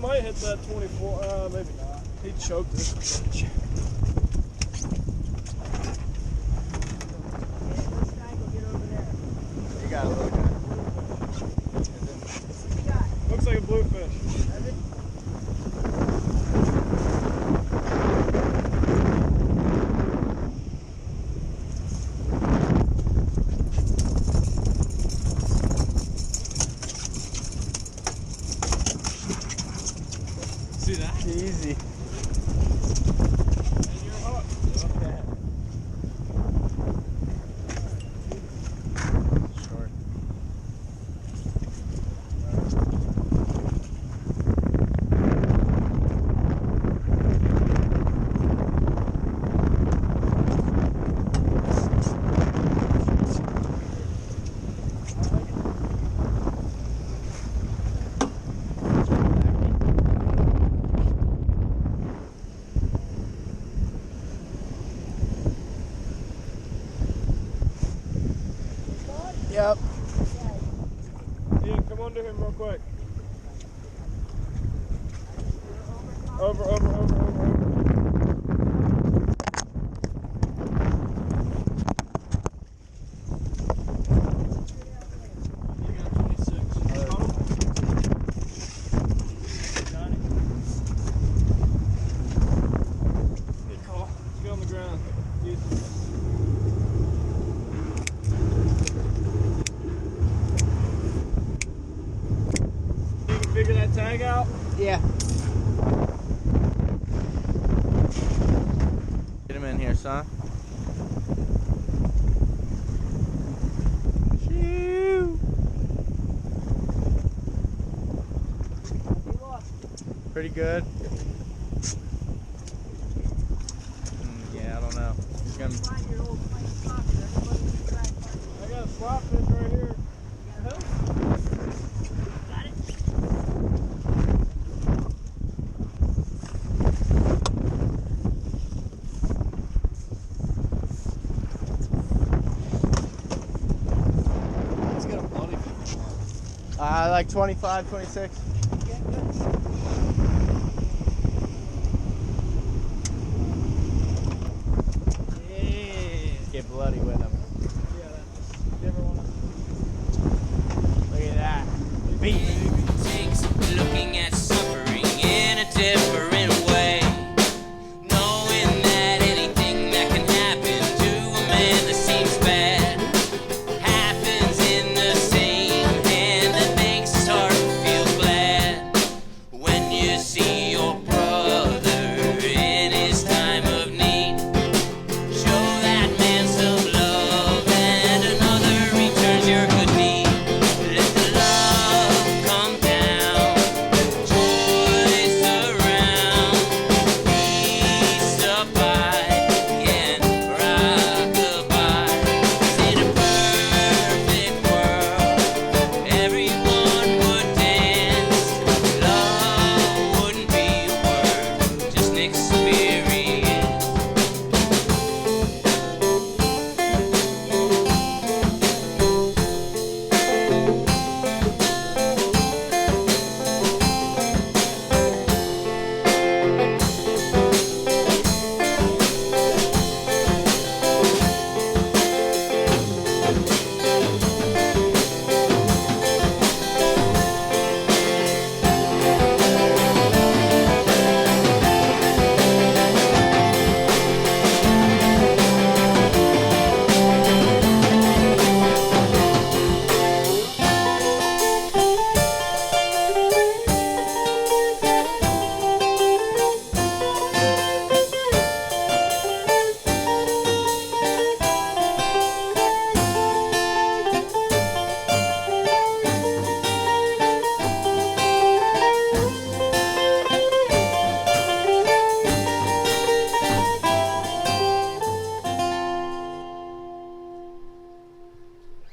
might hit that 24. Maybe not. He choked this bitch. You got a little guy. Looks like a bluefish. See that? Easy. And you're hooked. Okay. Short. Yep. Ian, come under him real quick. Over. You got 26. Good call. Let's get on the ground. Easy. Figure that tag out? Yeah. Get him in here, son. Shoo. Pretty good. Yeah, I don't know. He's gonna... I got a slot fish right here. Like 25, 26.